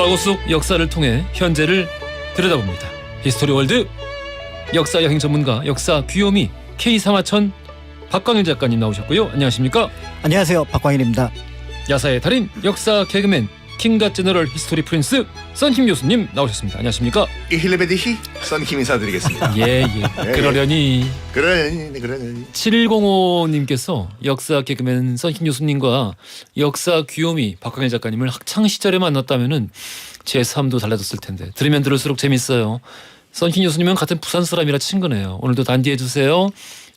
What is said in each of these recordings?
과거 속 역사를 통해 현재를 들여다봅니다. 히스토리 월드 역사 여행 전문가 역사 귀요미 K3화천 박광일 작가님 나오셨고요. 안녕하십니까? 안녕하세요, 박광일입니다. 야사의 달인 역사 개그맨 킹갓 제너럴 히스토리 프린스 썬킴 교수님 나오셨습니다. 안녕하십니까? 이힐레베디히 썬킴 인사드리겠습니다. 예예. 그러려니. 그러니. 7105님께서 역사 개그맨 썬킴 교수님과 역사 귀요미 박광일 작가님을 학창 시절에 만났다면은 제 삶도 달라졌을 텐데 들으면 들을수록 재밌어요. 썬킴 교수님은 같은 부산 사람이라 친근해요. 오늘도 단디해 주세요.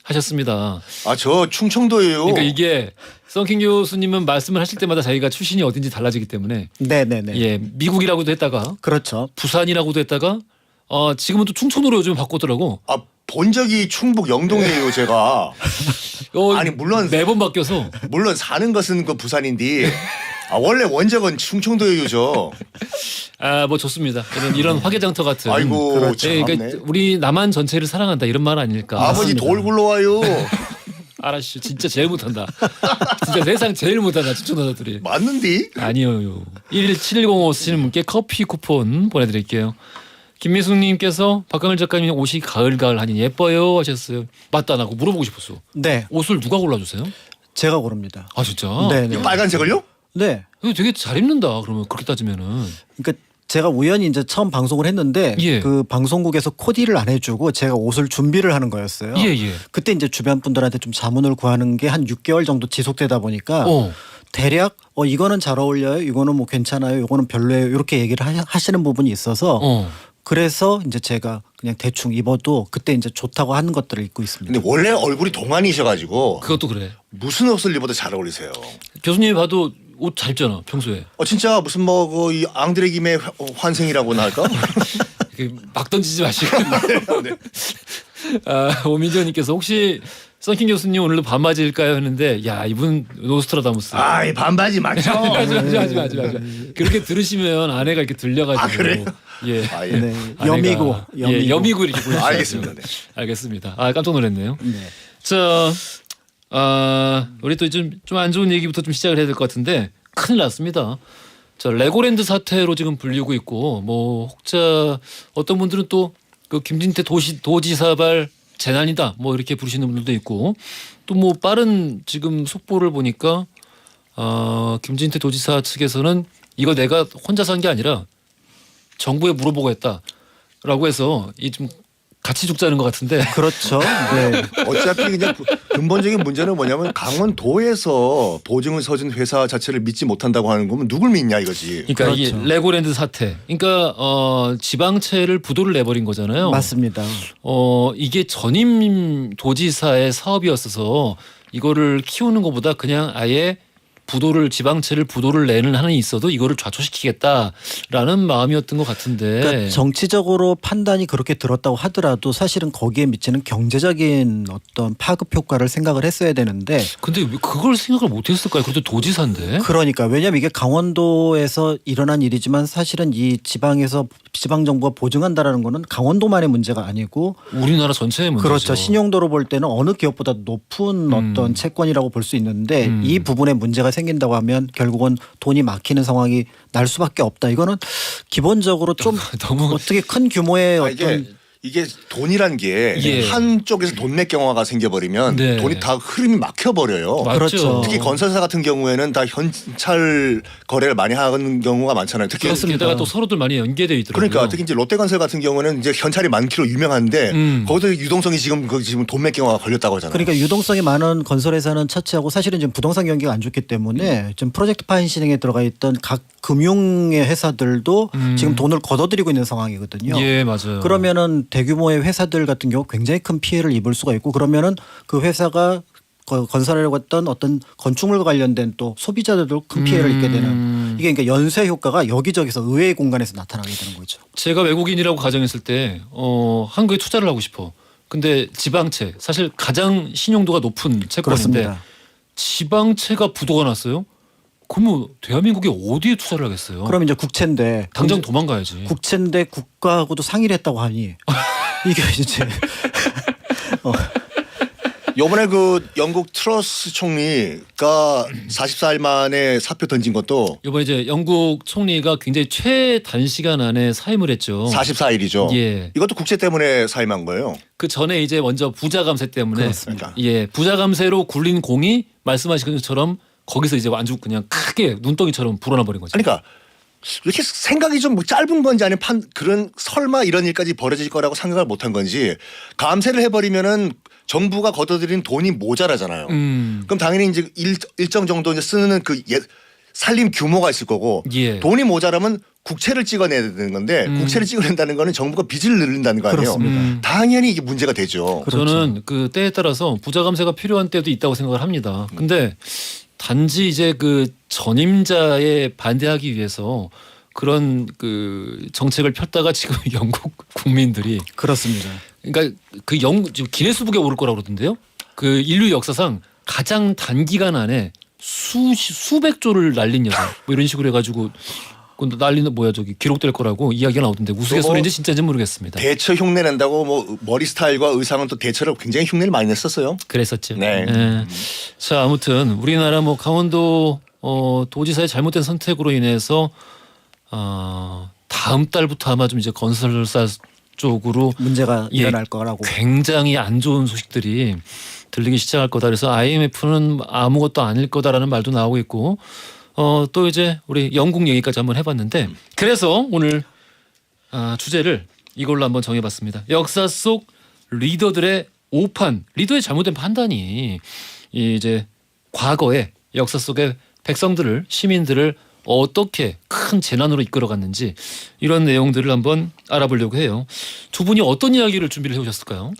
하셨습니다. 아, 저 충청도예요. 그러니까 이게 썬킴 교수님은 말씀을 하실 때마다 자기가 출신이 어딘지 달라지기 때문에 네네네. 예 미국이라고도 했다가 그렇죠. 부산이라고도 했다가 지금은 또 충청도로 요즘 바꿨더라고. 아, 본 적이 충북 영동이에요, 제가. 아니, 물론 매번 바뀌어서 물론 사는 것은 그 부산인데 원래 원작은 충청도예요, 저. 뭐 좋습니다. 이런 화개장터 같은. 아이고, 그렇죠. 참네. 그러니까 우리 남한 전체를 사랑한다 이런 말 아닐까. 아버지 맞습니다. 돌 굴러와요. 알았슈. 진짜 제일 못한다. 진짜 세상 제일 못한다. 추천자들이. 맞는데? 아니요. 17105 쓰시는 분께 커피 쿠폰 보내드릴게요. 김미숙님께서 박광일 작가님 옷이 가을가을하니 예뻐요 하셨어요. 맞다 나고 물어보고 싶었어. 네, 옷을 누가 골라주세요? 제가 고릅니다. 아 진짜? 네네. 이거 빨간색을요? 네. 이거 되게 잘 입는다. 그러면 그렇게 따지면은. 그러니까 제가 우연히 이제 처음 방송을 했는데 예. 그 방송국에서 코디를 안 해주고 제가 옷을 준비를 하는 거였어요. 예. 그때 이제 주변 분들한테 좀 자문을 구하는 게 한 6개월 정도 지속되다 보니까 대략 이거는 잘 어울려요, 이거는 뭐 괜찮아요, 이거는 별로예요 이렇게 얘기를 하시는 부분이 있어서 그래서 이제 제가 그냥 대충 입어도 그때 이제 좋다고 하는 것들을 입고 있습니다. 근데 원래 얼굴이 동안이셔가지고 그것도 그래. 무슨 옷을 입어도 잘 어울리세요. 교수님이 봐도 옷 잘 입잖아 평소에. 진짜 무슨 뭐 이 앙드레 김의 환생이라고나 할까? 막 던지지 마시고. 네. 오민정님께서 혹시 썬킴 교수님 오늘도 반바지일까요 했는데 야 이분 노스트라다무스. 이 반바지 맞죠? 하지 마. 그렇게 들으시면 아내가 이렇게 들려가지고. 그래요? 예. 예. 네. 아내가, 여미고. 여미고 이렇게 보내주세요. 알겠습니다. 네. 알겠습니다. 깜짝 놀랐네요. 네. 자, 우리 또 좀 안 좋은 얘기부터 좀 시작을 해야 될 것 같은데 큰일 났습니다. 자, 레고랜드 사태로 지금 불리고 있고 뭐 혹자 어떤 분들은 또 그 김진태 도지사발 재난이다 뭐 이렇게 부르시는 분들도 있고 또 뭐 빠른 지금 속보를 보니까 김진태 도지사 측에서는 이거 내가 혼자서 한 게 아니라 정부에 물어보고 했다라고 해서 이 좀 같이 죽자는 것 같은데. 그렇죠. 네. 어차피 그냥 근본적인 문제는 뭐냐면 강원도에서 보증을 서준 회사 자체를 믿지 못한다고 하는 거면 누굴 믿냐 이거지. 그러니까 그렇죠. 이게 레고랜드 사태. 그러니까 지방채를 부도를 내버린 거잖아요. 맞습니다. 이게 전임 도지사의 사업이었어서 이거를 키우는 것보다 그냥 아예 지방채를 부도를 내는 한이 있어도 이거를 좌초시키겠다라는 마음이었던 것 같은데. 그러니까 정치적으로 판단이 그렇게 들었다고 하더라도 사실은 거기에 미치는 경제적인 어떤 파급 효과를 생각을 했어야 되는데. 근데 왜 그걸 생각을 못했을까요? 그래도 도지사인데. 그러니까 왜냐하면 이게 강원도에서 일어난 일이지만 사실은 이 지방 정부가 보증한다라는 거는 강원도만의 문제가 아니고 우리나라 전체의 문제죠. 그렇죠. 신용도로 볼 때는 어느 기업보다 높은 어떤 채권이라고 볼 수 있는데 이 부분에 문제가 생긴다고 하면 결국은 돈이 막히는 상황이 날 수밖에 없다. 이거는 기본적으로 좀 너무 어떻게 큰 규모의 이게 돈이란 게 예. 한쪽에서 돈맥 경화가 생겨버리면 네. 돈이 다 흐름이 막혀버려요. 맞죠. 그렇죠. 특히 건설사 같은 경우에는 다 현찰 거래를 많이 하는 경우가 많잖아요. 특히 게다가 또 서로들 많이 연계돼 있더라고요. 그러니까 특히 이제 롯데건설 같은 경우는 이제 현찰이 많기로 유명한데 거기서 유동성이 지금 돈맥 경화가 걸렸다고 하잖아요. 그러니까 유동성이 많은 건설회사는 차치하고 사실은 지금 부동산 경기가 안 좋기 때문에 지금 프로젝트 파이낸싱에 들어가 있던 각 금융의 회사들도 지금 돈을 걷어들이고 있는 상황이거든요. 예, 맞아요. 그러면은 대규모의 회사들 같은 경우 굉장히 큰 피해를 입을 수가 있고 그러면은 그 회사가 건설하려고 했던 어떤 건축물과 관련된 또 소비자들도 큰 피해를 입게 되는 이게 그러니까 연쇄 효과가 여기저기서 의외의 공간에서 나타나게 되는 거죠. 제가 외국인이라고 가정했을 때 한국에 투자를 하고 싶어. 근데 지방채 사실 가장 신용도가 높은 채권인데 그렇습니다. 지방채가 부도가 났어요. 그러면 대한민국이 어디에 투자를 하겠어요? 그럼 이제 국채인데 당장 도망가야지. 국채인데 국가하고도 상의를 했다고 하니 이게 이제 요번에 그 영국 트러스 총리가 44일 만에 사표 던진 것도 이번에 이제 영국 총리가 굉장히 최단시간 안에 사임을 했죠. 44일이죠. 예. 이것도 국제 때문에 사임한 거예요. 그 전에 이제 먼저 부자 감세 때문에 그렇습니다. 예, 부자 감세로 굴린 공이 말씀하신 것처럼 거기서 이제 아주 그냥 크게 눈덩이처럼 불어나 버린 거죠. 그러니까 이렇게 생각이 좀 짧은 건지 아니면 그런 설마 이런 일까지 벌어질 거라고 생각을 못한 건지 감세를 해버리면은 정부가 걷어들인 돈이 모자라잖아요. 그럼 당연히 이제 일정 정도 이제 쓰는 그 살림 규모가 있을 거고 예. 돈이 모자라면 국채를 찍어내야 되는 건데 국채를 찍어낸다는 거는 정부가 빚을 늘린다는 거 아니에요. 그렇습니다. 당연히 이게 문제가 되죠. 그렇죠. 저는 그 때에 따라서 부자 감세가 필요한 때도 있다고 생각을 합니다. 근데 단지 이제 그 전임자에 반대하기 위해서 그런 그 정책을 폈다가 지금 영국 국민들이 그렇습니다. 그러니까 그 지금 기네스북에 오를 거라고 그러던데요. 그 인류 역사상 가장 단기간 안에 수백 조를 날린 여자 뭐 이런 식으로 해가지고 난리는 뭐야 저기 기록될 거라고 이야기가 나오던데 우스갯소리인지 진짜인지 모르겠습니다. 대처 흉내 낸다고 뭐 머리 스타일과 의상은 또 대처를 굉장히 흉내를 많이 냈었어요. 그랬었죠. 네. 예. 자 아무튼 우리나라 뭐 강원도 도지사의 잘못된 선택으로 인해서 다음 달부터 아마 좀 이제 건설사 쪽으로 문제가 예, 일어날 거라고. 굉장히 안 좋은 소식들이 들리기 시작할 거다. 그래서 IMF는 아무것도 아닐 거다라는 말도 나오고 있고 또 이제 우리 영국 얘기까지 한번 해봤는데 그래서 오늘 주제를 이걸로 한번 정해봤습니다. 역사 속 리더들의 오판, 리더의 잘못된 판단이 이제 과거의 역사 속의 백성들을 시민들을 어떻게 큰 재난으로 이끌어갔는지 이런 내용들을 한번 알아보려고 해요. 두 분이 어떤 이야기를 준비를 해오셨을까요?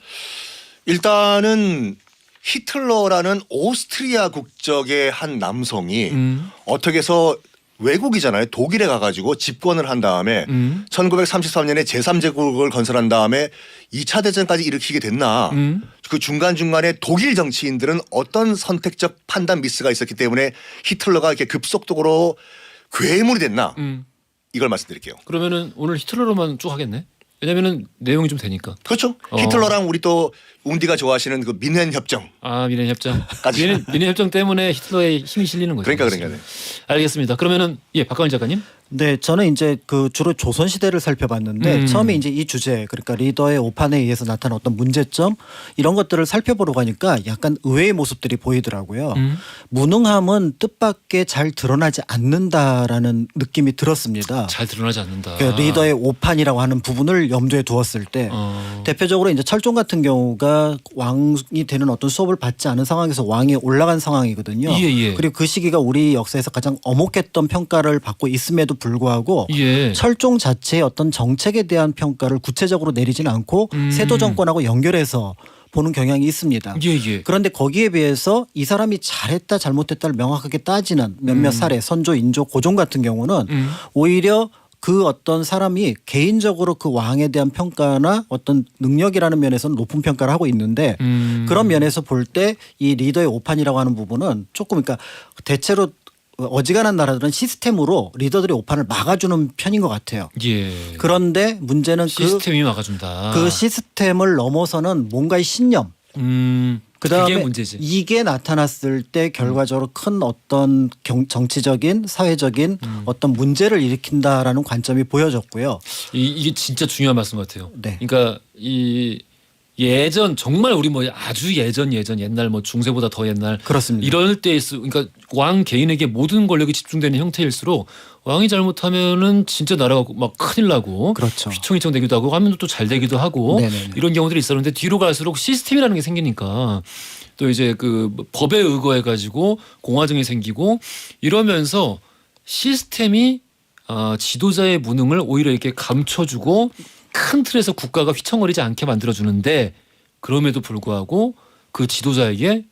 일단은 히틀러라는 오스트리아 국적의 한 남성이 어떻게 해서 외국이잖아요. 독일에 가가지고 집권을 한 다음에 1933년에 제3제국을 건설한 다음에 2차 대전까지 일으키게 됐나. 그 중간중간에 독일 정치인들은 어떤 선택적 판단 미스가 있었기 때문에 히틀러가 이렇게 급속도로 괴물이 됐나. 이걸 말씀드릴게요. 그러면은 오늘 히틀러로만 쭉 하겠네. 왜냐면은 내용이 좀 되니까. 그렇죠. 히틀러랑 우리 또 운디가 좋아하시는 그 민헨 협정. 미넨 협정. 미넨 협정 때문에 히틀러의 힘이 실리는 거죠. 그러니까. 네. 알겠습니다. 그러면은 박광일 작가님. 네, 저는 이제 그 주로 조선 시대를 살펴봤는데 처음에 이제 이 주제 그러니까 리더의 오판에 의해서 나타난 어떤 문제점 이런 것들을 살펴보러 가니까 약간 의외의 모습들이 보이더라고요. 무능함은 뜻밖의 잘 드러나지 않는다라는 느낌이 들었습니다. 잘 드러나지 않는다. 그 리더의 오판이라고 하는 부분을 염두에 두었을 때 대표적으로 이제 철종 같은 경우가 왕이 되는 어떤 수업을 받지 않은 상황에서 왕이 올라간 상황이거든요. 예. 그리고 그 시기가 우리 역사에서 가장 엄혹했던 평가를 받고 있음에도 불구하고 예. 철종 자체의 어떤 정책에 대한 평가를 구체적으로 내리지는 않고 세도 정권하고 연결해서 보는 경향이 있습니다. 예. 그런데 거기에 비해서 이 사람이 잘했다 잘못했다를 명확하게 따지는 몇몇 사례 선조 인조 고종 같은 경우는 오히려 그 어떤 사람이 개인적으로 그 왕에 대한 평가나 어떤 능력이라는 면에서는 높은 평가를 하고 있는데 그런 면에서 볼 때 이 리더의 오판이라고 하는 부분은 조금 그러니까 대체로 어지간한 나라들은 시스템으로 리더들의 오판을 막아주는 편인 것 같아요. 예. 그런데 문제는 시스템이 막아준다. 그 시스템을 넘어서는 뭔가의 신념. 그다음에 그게 문제지. 이게 나타났을 때 결과적으로 큰 어떤 정치적인 사회적인 어떤 문제를 일으킨다라는 관점이 보여졌고요. 이게 진짜 중요한 말씀 같아요. 네. 그러니까 이 예전 정말 우리 뭐 아주 예전 옛날 뭐 중세보다 더 옛날 그렇습니다. 이럴 때 그러니까 왕 개인에게 모든 권력이 집중되는 형태일수록 왕이 잘못하면은 진짜 나라가 막 큰일 나고 그렇죠. 휘청휘청 되기도 하고 하면 또 잘 되기도 하고 네네네. 이런 경우들이 있었는데 뒤로 갈수록 시스템이라는 게 생기니까 또 이제 그 법에 의거해 가지고 공화정이 생기고 이러면서 시스템이 지도자의 무능을 오히려 이렇게 감춰주고 큰 틀에서 국가가 휘청거리지 않게 만들어주는데 그럼에도 불구하고 그 지도자에게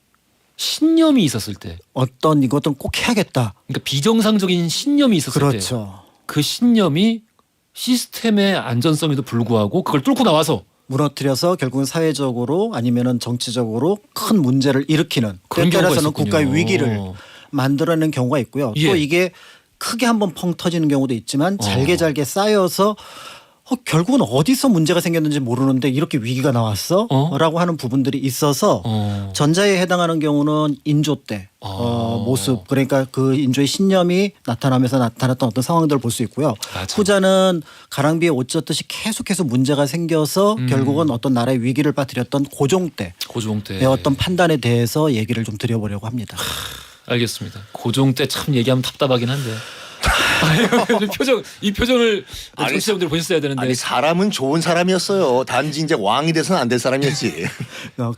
신념이 있었을 때 어떤 이것은 꼭 해야겠다. 그러니까 비정상적인 신념이 있었을 때 그렇죠. 그 신념이 시스템의 안전성에도 불구하고 그걸 뚫고 나와서 무너뜨려서 결국은 사회적으로 아니면은 정치적으로 큰 문제를 일으키는 그런 때에 경우가 따라서는 있었군요. 국가의 위기를 만들어내는 경우가 있고요. 예. 또 이게 크게 한번 펑 터지는 경우도 있지만 잘게 쌓여서 결국은 어디서 문제가 생겼는지 모르는데 이렇게 위기가 나왔어? 라고 하는 부분들이 있어서 전자에 해당하는 경우는 인조 때 모습 그러니까 그 인조의 신념이 나타나면서 나타났던 어떤 상황들을 볼 수 있고요. 맞아. 후자는 가랑비에 옷 젖듯이 계속해서 문제가 생겨서 결국은 어떤 나라의 위기를 빠뜨렸던 고종 때의 어떤 판단에 대해서 얘기를 좀 드려보려고 합니다. 알겠습니다. 고종 때 참 얘기하면 답답하긴 한데. 이 표정을 청취자분들 보셨어야 되는데. 아니 사람은 좋은 사람이었어요. 단지 이제 왕이 돼서는 안 될 사람이었지.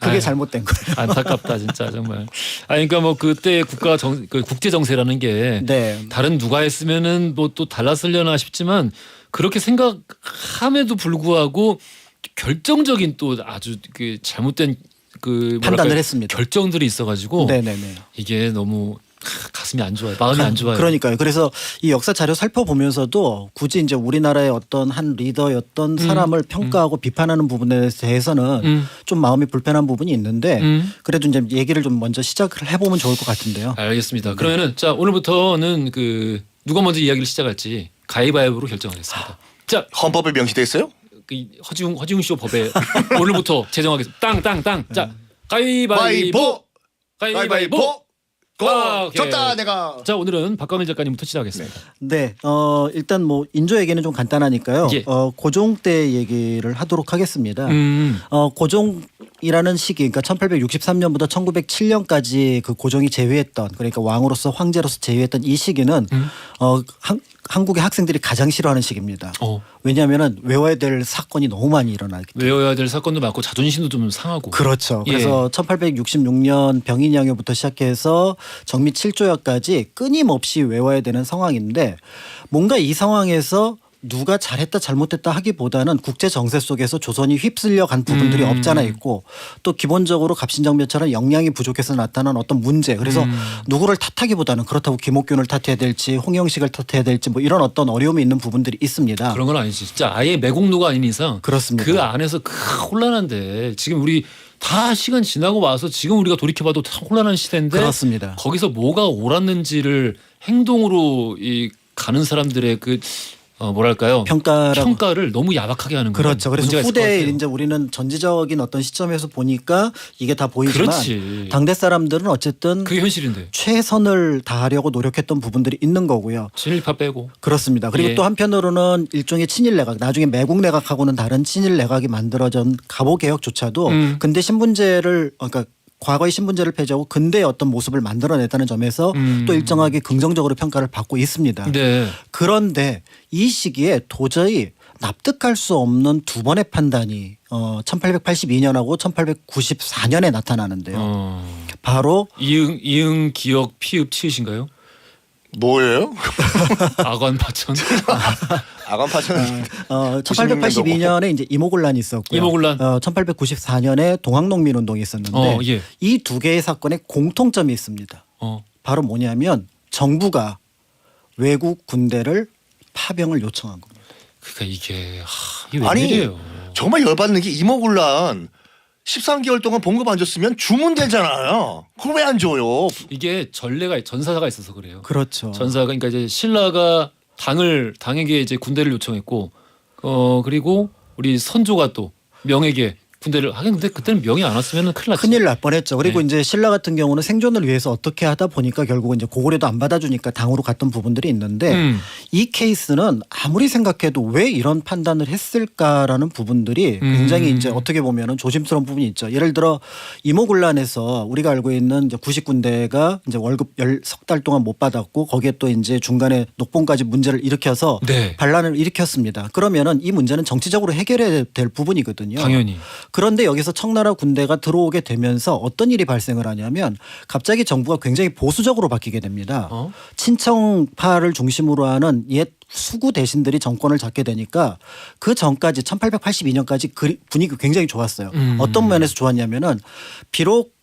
그게 잘못된 거예요. 안타깝다 진짜 정말. 그러니까 뭐 그때 국제 정세라는 게 네. 다른 누가 했으면은 뭐 또 달랐으려나 싶지만 그렇게 생각함에도 불구하고 결정적인 또 아주 그 잘못된 그 판단을 했습니다. 결정들이 있어가지고 네네네. 이게 너무 가슴이 안 좋아요. 마음이 안 좋아요. 그러니까요. 그래서 이 역사 자료 살펴보면서도 굳이 이제 우리나라의 어떤 한 리더였던 사람을 평가하고 비판하는 부분에 대해서는 좀 마음이 불편한 부분이 있는데 그래도 이제 얘기를 좀 먼저 시작을 해보면 좋을 것 같은데요. 알겠습니다. 그러면은 자 오늘부터는 그 누가 먼저 이야기를 시작할지 가위바위보로 결정하겠습니다. 자 헌법에 명시돼 있어요? 그 허지웅 쇼 법에 오늘부터 제정하겠습니다. 땅. 자 가위바위보. 가위바위보. 오케이. 졌다 내가. 자 오늘은 박광일 작가님부터 시작하겠습니다. 네, 일단 뭐 인조 얘기는 좀 간단하니까요. 예. 고종 때 얘기를 하도록 하겠습니다. 고종이라는 시기, 그러니까 1863년부터 1907년까지 그 고종이 제위했던, 그러니까 왕으로서 황제로서 제위했던 이 시기는 한국의 학생들이 가장 싫어하는 시기입니다. 왜냐하면은 외워야 될 사건이 너무 많이 일어나기 때문에. 외워야 될 사건도 많고 자존심도 좀 상하고. 그렇죠. 예. 그래서 1866년 병인양요부터 시작해서 정미 7조야까지 끊임없이 외워야 되는 상황인데 뭔가 이 상황에서 누가 잘했다 잘못했다 하기보다는 국제 정세 속에서 조선이 휩쓸려 간 부분들이 없잖아 있고 또 기본적으로 갑신정변처럼 역량이 부족해서 나타난 어떤 문제 그래서 누구를 탓하기보다는 그렇다고 김옥균을 탓해야 될지 홍영식을 탓해야 될지 뭐 이런 어떤 어려움이 있는 부분들이 있습니다. 그런 건 아니지. 진짜 아예 매국노가 아닌 이상 그렇습니다. 그 안에서 혼란한데 지금 우리 다 시간 지나고 와서 지금 우리가 돌이켜봐도 다 혼란한 시대인데 그렇습니다. 거기서 뭐가 옳았는지를 행동으로 이 가는 사람들의 그 뭐랄까요 평가를 너무 야박하게 하는 거예요. 그렇죠. 그래서 후대에 이제 우리는 전지적인 어떤 시점에서 보니까 이게 다 보이지만 그렇지. 당대 사람들은 어쨌든 그게 현실인데 최선을 다하려고 노력했던 부분들이 있는 거고요. 친일파 빼고 그렇습니다. 그리고 예. 또 한편으로는 일종의 친일 내각, 나중에 매국 내각하고는 다른 친일 내각이 만들어진 갑오 개혁조차도 근대 신분제를 그러니까 과거의 신분제를 폐지하고 근대의 어떤 모습을 만들어냈다는 점에서 또 일정하게 긍정적으로 평가를 받고 있습니다. 네. 그런데 이 시기에 도저히 납득할 수 없는 두 번의 판단이 1882년하고 1894년에 나타나는데요. 바로 이응 기억 피읍 치읓인가요? 뭐예요? 아관파천. 아관파천. 1882년에 이제 이모군란이 있었고요. 이모군란. 1894년에 동학농민운동이 있었는데 예. 이 두 개의 사건에 공통점이 있습니다. 바로 뭐냐면 정부가 외국 군대를 파병을 요청한 겁니다. 그러니까 이게 아니 웬일이에요. 정말 열받는 게 이모군란 13개월 동안 봉급 안 줬으면 주문되잖아요. 그걸 왜 안 줘요? 이게 전사가 있어서 그래요. 그렇죠. 전사가 그러니까 이제 신라가 당에게 이제 군대를 요청했고 그리고 우리 선조가 또 명에게 군대를 하긴 근데 그때는 명이 안 왔으면 큰일 났죠. 큰일 날 뻔했죠. 그리고 네. 이제 신라 같은 경우는 생존을 위해서 어떻게 하다 보니까 결국은 이제 고구려도 안 받아주니까 당으로 갔던 부분들이 있는데 이 케이스는 아무리 생각해도 왜 이런 판단을 했을까라는 부분들이 굉장히 이제 어떻게 보면은 조심스러운 부분이 있죠. 예를 들어 이모군란에서 우리가 알고 있는 이제 구식군대가 이제 월급 10달 동안 못 받았고 거기에 또 이제 중간에 녹봉까지 문제를 일으켜서 네. 반란을 일으켰습니다. 그러면은 이 문제는 정치적으로 해결해야 될 부분이거든요. 당연히. 그런데 여기서 청나라 군대가 들어오게 되면서 어떤 일이 발생을 하냐면 갑자기 정부가 굉장히 보수적으로 바뀌게 됩니다. 친청파를 중심으로 하는 옛 수구 대신들이 정권을 잡게 되니까 그 전까지 1882년까지 분위기 굉장히 좋았어요. 어떤 면에서 좋았냐면은 비록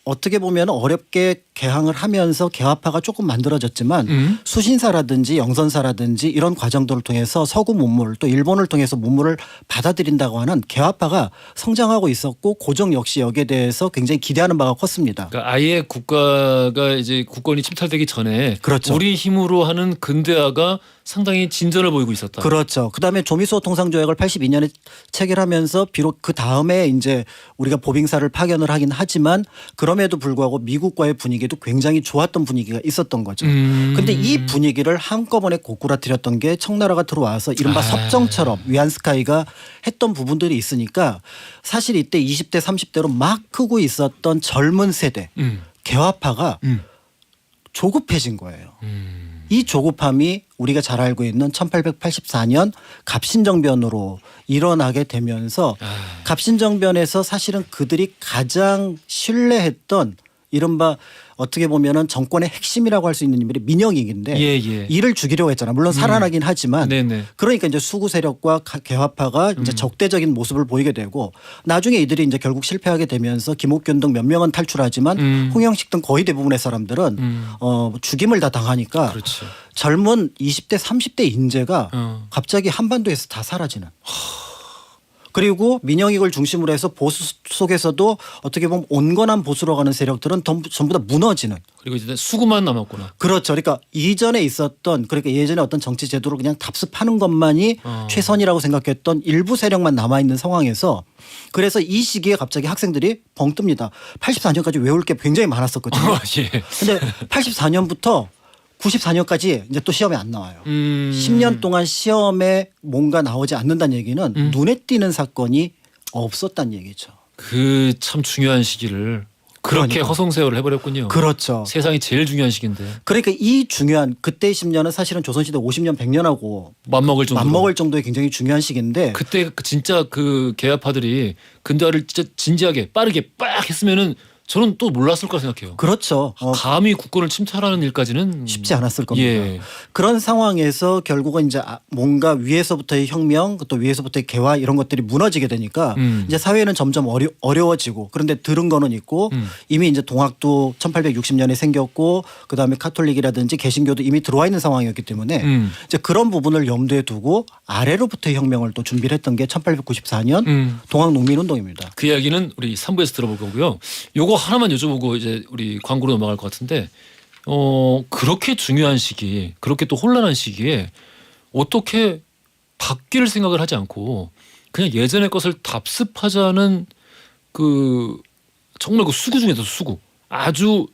어떻게 보면 어렵게 개항을 하면서 개화파가 조금 만들어졌지만 수신사라든지 영선사라든지 이런 과정들을 통해서 서구 문물 또 일본을 통해서 문물을 받아들인다고 하는 개화파가 성장하고 있었고 고종 역시 여기에 대해서 굉장히 기대하는 바가 컸습니다. 그러니까 아예 국가가 이제 국권이 침탈되기 전에 그렇죠. 우리 힘으로 하는 근대화가 상당히 진전을 보이고 있었다. 그렇죠. 그다음에 조미소 통상조약을 82년에 체결하면서 비록 그 다음에 이제 우리가 보빙사를 파견을 하긴 하지만 그럼에도 불구하고 미국과의 분위기도 굉장히 좋았던 분위기가 있었던 거죠. 근데 이 분위기를 한꺼번에 고꾸라뜨렸던 게 청나라가 들어와서 이른바 섭정처럼 위안스카이가 했던 부분들이 있으니까 사실 이때 20대 30대로 막 크고 있었던 젊은 세대 개화파가 조급해진 거예요. 이 조급함이 우리가 잘 알고 있는 1884년 갑신정변으로 일어나게 되면서 갑신정변에서 사실은 그들이 가장 신뢰했던 이른바 어떻게 보면은 정권의 핵심이라고 할 수 있는 인물이 민영익인데 예. 이를 죽이려고 했잖아. 물론 살아나긴 하지만 네네. 그러니까 이제 수구 세력과 개화파가 이제 적대적인 모습을 보이게 되고 나중에 이들이 이제 결국 실패하게 되면서 김옥균 등 몇 명은 탈출하지만 홍영식 등 거의 대부분의 사람들은 죽임을 다 당하니까 그렇죠. 젊은 20대 30대 인재가 갑자기 한반도에서 다 사라지는. 그리고 민영익을 중심으로 해서 보수 속에서도 어떻게 보면 온건한 보수로 가는 세력들은 전부 다 무너지는. 그리고 이제 수구만 남았구나. 그렇죠. 그러니까 이전에 있었던 그러니까 예전에 어떤 정치 제도를 그냥 답습하는 것만이 최선이라고 생각했던 일부 세력만 남아있는 상황에서 그래서 이 시기에 갑자기 학생들이 벙 뜹니다. 84년까지 외울 게 굉장히 많았었거든요. 예. 근데 84년부터 94년까지 이제 또 시험에 안 나와요. 10년 동안 시험에 뭔가 나오지 않는다는 얘기는 눈에 띄는 사건이 없었다는 얘기죠. 그 참 중요한 시기를 그렇게 그러니까. 허송세월을 해버렸군요. 그렇죠. 세상이 제일 중요한 시기인데 그러니까 이 중요한 그때 10년은 사실은 조선시대 50년 100년하고 맞먹을 정도의 굉장히 중요한 시기인데 그때 진짜 그 개화파들이 근대화를 진짜 진지하게 빠르게 빡 했으면은 저는 또 몰랐을 거라 생각해요. 그렇죠. 감히 국권을 침탈하는 일까지는 쉽지 않았을 겁니다. 예. 그런 상황에서 결국은 이제 뭔가 위에서부터의 혁명 또 위에서부터의 개화 이런 것들이 무너지게 되니까 이제 사회는 점점 어려워지고 그런데 들은 거는 있고 이미 이제 동학도 1860년에 생겼고 그다음에 카톨릭이라든지 개신교도 이미 들어와 있는 상황이었기 때문에 이제 그런 부분을 염두에 두고 아래로부터의 혁명을 또 준비를 했던 게 1894년 동학농민운동입니다. 그 이야기는 우리 3부에서 들어볼 거고요. 요거 하나만 여쭤보고 이제 우리 광고로 넘어갈 것 같은데 그렇게 중요한 시기 그렇게 또 혼란한 시기에 어떻게 바뀔 생각을 하지 않고 그냥 예전의 것을 답습하자는 그 정말 그 수구 중에서 수구 아주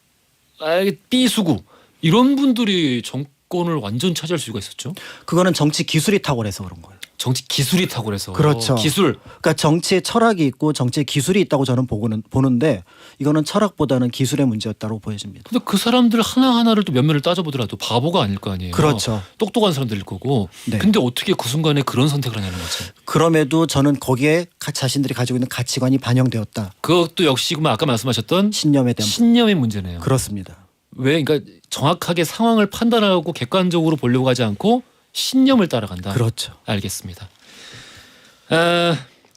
삐수구 이런 분들이 정권을 완전 차지할 수가 있었죠. 그거는 정치 기술이 탁월해서 그런 거예요. 정치 기술이 탁월해서 그렇죠. 기술. 그러니까 정치에 철학이 있고 정치에 기술이 있다고 저는 보는데 이거는 철학보다는 기술의 문제였다고 보여집니다. 근데 그 사람들 하나하나를 또 면면을 따져보더라도 바보가 아닐 거 아니에요. 그렇죠. 똑똑한 사람들일 거고. 네. 근데 어떻게 그 순간에 그런 선택을 하냐는 거지. 그럼에도 저는 거기에 자신들이 가지고 있는 가치관이 반영되었다. 그것도 역시 아까 말씀하셨던 신념에 대한 신념의 문제네요. 그렇습니다. 왜 그러니까 정확하게 상황을 판단하고 객관적으로 보려고 하지 않고 신념을 따라간다. 그렇죠. 알겠습니다.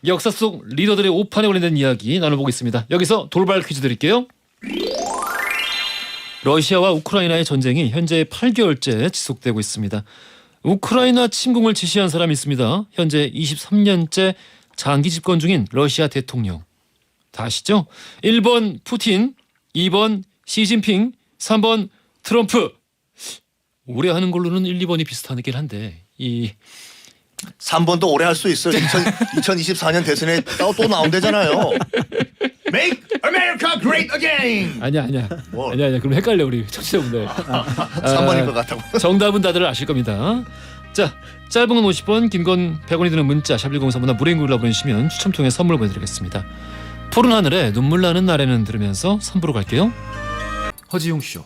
역사 속 리더들의 오판에 관련된 이야기 나눠보겠습니다. 여기서 돌발 퀴즈 드릴게요. 러시아와 우크라이나의 전쟁이 현재 8개월째 지속되고 있습니다. 우크라이나 침공을 지시한 사람이 있습니다. 현재 23년째 장기 집권 중인 러시아 대통령. 다 아시죠? 1번 푸틴, 2번 시진핑, 3번 트럼프. 오래 하는 걸로는 1, 2번이 비슷하긴 한데 이 3번도 오래 할 수 있어요. 2024년 대선에 또 나온대잖아요. Make America Great Again. 아니야. 뭐. 아니야. 그럼 헷갈려 우리 청취자분들. 3번일 것 같다고. 정답은 다들 아실 겁니다. 자, 짧은 건 50원, 긴 건 100원이 드는 문자 샵1035나 무료인 글로 보내주시면 추첨 통해 선물 보내드리겠습니다. 푸른 하늘에 눈물 나는 날에는 들으면서 3부로 갈게요. 허지용 쇼.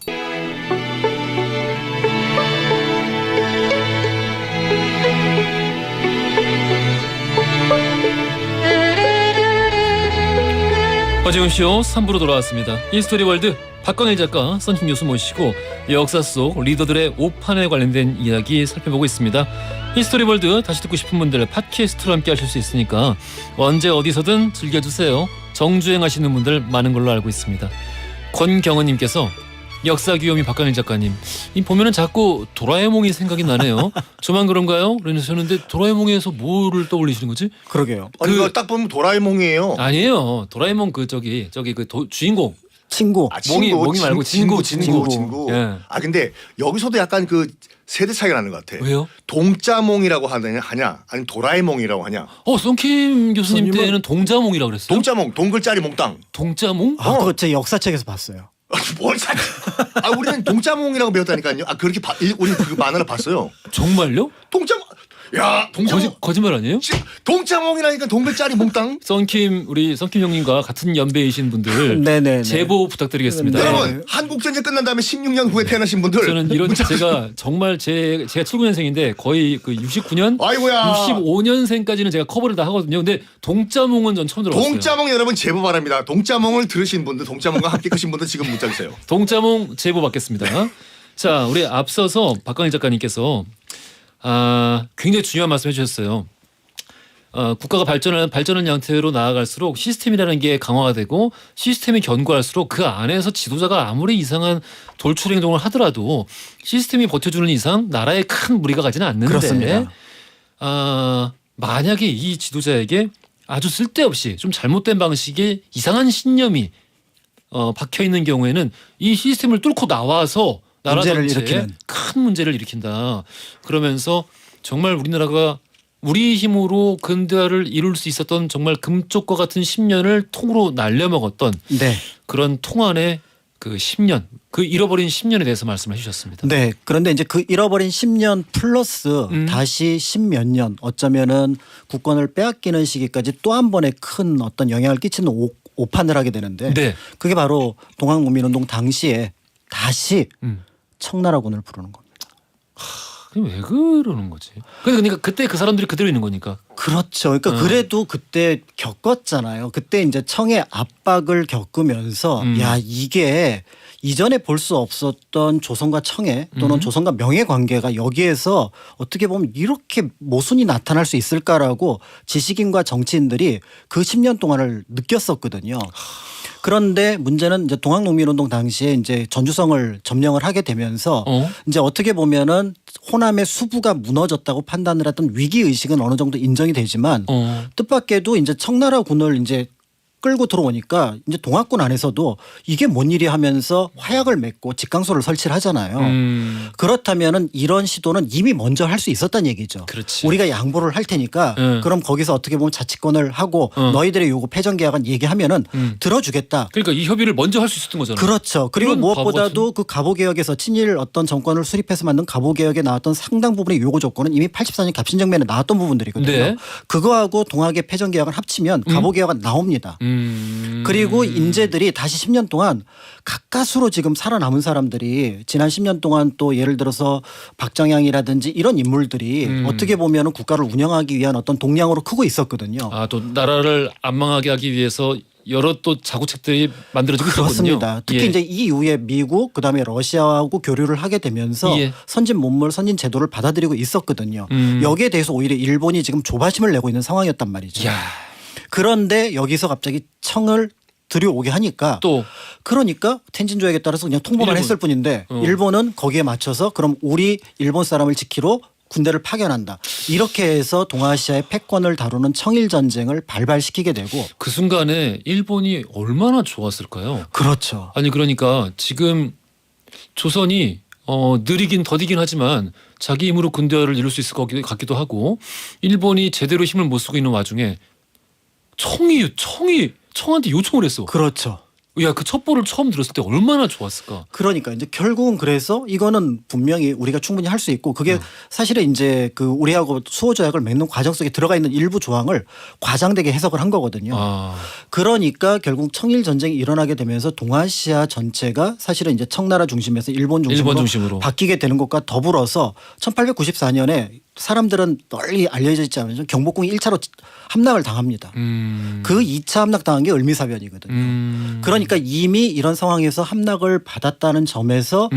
허지훈쇼 3부로 돌아왔습니다. 히스토리 월드 박광일 작가, 선희 교수 모시고 역사 속 리더들의 오판에 관련된 이야기 살펴보고 있습니다. 히스토리 월드 다시 듣고 싶은 분들 팟캐스트로 함께 하실 수 있으니까 언제 어디서든 즐겨주세요. 정주행 하시는 분들 많은 걸로 알고 있습니다. 권경은님께서 역사 귀요미 박강일 작가님. 이 보면은 자꾸 도라에몽이 생각이 나네요. 저만 그런가요? 그러셨는데 도라에몽에서 뭐를 떠올리시는 거지? 그러게요. 아니 이거 딱 보면 도라에몽이에요. 아니에요. 도라에몽 그 저기 그 주인공. 친구. 아, 몽이 말고 진구. 진구. 예. 아 근데 여기서도 약간 그 세대 차이가 나는 것 같아. 왜요? 동자몽이라고 하냐 아니면 도라에몽이라고 하냐. 썬킴 교수님 때는 동자몽이라고 그랬어요. 동자몽 동글짜리 몽땅. 동자몽? 아, 그거 제 역사책에서 봤어요. 뭘 사? 아 우리는 동자몽이라고 배웠다니까요. 아 그렇게 우리 그 만화를 봤어요. 정말요? 동자몽. 야 동자몽. 거짓말 아니에요? 동자몽이라니까 동글짜리 몽땅. 우리 썬킴 형님과 같은 연배이신 분들 네네. 제보 부탁드리겠습니다. 네. 여러분 한국 전쟁 끝난 다음에 16년 후에 태어나신 분들. 저는 이런 제가 정말 제가 79년생인데 거의 그 69년, 아이고야. 65년생까지는 제가 커버를 다 하거든요. 근데 동자몽은 전 처음 들어봤어요. 동자몽 여러분 제보 바랍니다. 동자몽을 들으신 분들, 동자몽과 함께 크신 분들 지금 문자 주세요. 동자몽 제보 받겠습니다. 자, 우리 앞서서 박광일 작가님께서 굉장히 중요한 말씀 해주셨어요. 국가가 발전하는 양태로 나아갈수록 시스템이라는 게 강화가 되고 시스템이 견고할수록 그 안에서 지도자가 아무리 이상한 돌출 행동을 하더라도 시스템이 버텨주는 이상 나라에 큰 무리가 가지는 않는데 그렇습니다. 만약에 이 지도자에게 아주 쓸데없이 좀 잘못된 방식의 이상한 신념이 박혀 있는 경우에는 이 시스템을 뚫고 나와서 나라 문제를 전체에 일으키는. 큰 문제를 일으킨다. 그러면서 정말 우리나라가 우리 힘으로 근대화를 이룰 수 있었던 정말 금쪽과 같은 10년을 통으로 날려먹었던 네. 그런 통안의 그 10년, 그 잃어버린 10년에 대해서 말씀을 해주셨습니다. 네. 그런데 이제 그 잃어버린 10년 플러스 다시 10몇 년 어쩌면은 국권을 빼앗기는 시기까지 또 한 번의 큰 어떤 영향을 끼치는 오판을 하게 되는데 네. 그게 바로 동학농민운동 당시에 다시 청나라군을 부르는 겁니다. 그게 왜 그러는 거지? 그러니까 그때 그 사람들이 그대로 있는 거니까. 그렇죠. 그러니까 그래도 그때 겪었잖아요. 그때 이제 청의 압박을 겪으면서 야 이게 이전에 볼 수 없었던 조선과 청의 또는 조선과 명예 관계가 여기에서 어떻게 보면 이렇게 모순이 나타날 수 있을까라고 지식인과 정치인들이 그 10년 동안을 느꼈었거든요. 그런데 문제는 이제 동학농민운동 당시에 이제 전주성을 점령을 하게 되면서 이제 어떻게 보면은 호남의 수부가 무너졌다고 판단을 했던 위기 의식은 어느 정도 인정이 되지만 뜻밖에도 이제 청나라군을 이제 끌고 들어오니까 이제 동학군 안에서도 이게 뭔 일이 하면서 화약을 맺고 직강소를 설치를 하잖아요. 그렇다면은 이런 시도는 이미 먼저 할 수 있었다는 얘기죠. 그렇지. 우리가 양보를 할 테니까 그럼 거기서 어떻게 보면 자치권을 하고 너희들의 요구 패전계약은 얘기하면은 들어주겠다. 그러니까 이 협의를 먼저 할 수 있었던 거잖아요. 그렇죠. 그리고 이런 무엇보다도 그 갑오개혁에서 친일 어떤 정권을 수립해서 만든 갑오개혁에 나왔던 상당 부분의 요구 조건은 이미 84년 갑신정변에 나왔던 부분들이거든요. 네. 그거하고 동학의 패전계약을 합치면 갑오개혁은 나옵니다. 그리고 인재들이 다시 10년 동안 가까스로 지금 살아남은 사람들이 지난 10년 동안 또 예를 들어서 박정양이라든지 이런 인물들이 어떻게 보면 국가를 운영하기 위한 어떤 동량으로 크고 있었거든요. 또 나라를 안 망하게 하기 위해서 여러 또 자구책들이 만들어지고 있었거든요. 그렇습니다. 특히 이제 이 이후에 미국 그다음에 러시아하고 교류를 하게 되면서 선진 문물 선진 제도를 받아들이고 있었거든요. 여기에 대해서 오히려 일본이 지금 조바심을 내고 있는 상황이었단 말이죠. 그런데 여기서 갑자기 청을 들여오게 하니까 또 그러니까 텐진조약에 따라서 그냥 통보만 했을 뿐인데 일본은 거기에 맞춰서 그럼 우리 일본 사람을 지키러 군대를 파견한다. 이렇게 해서 동아시아의 패권을 다루는 청일 전쟁을 발발시키게 되고 그 순간에 일본이 얼마나 좋았을까요? 그렇죠. 아니 그러니까 지금 조선이 느리긴 더디긴 하지만 자기 힘으로 근대화를 이룰 수 있을 것 같기도 하고 일본이 제대로 힘을 못 쓰고 있는 와중에 청한테 요청을 했어. 그렇죠. 야, 그 첩보를 처음 들었을 때 얼마나 좋았을까. 그러니까 이제 결국은 그래서 이거는 분명히 우리가 충분히 할 수 있고 그게 사실은 이제 그 우리하고 수호 조약을 맺는 과정 속에 들어가 있는 일부 조항을 과장되게 해석을 한 거거든요. 그러니까 결국 청일 전쟁이 일어나게 되면서 동아시아 전체가 사실은 이제 청나라 중심에서 일본 중심으로 바뀌게 되는 것과 더불어서 1894년에 사람들은 널리 알려져 있지 않으면 경복궁이 1차로 함락을 당합니다. 그 2차 함락 당한 게 을미사변이거든요. 그러니까 이미 이런 상황에서 함락을 받았다는 점에서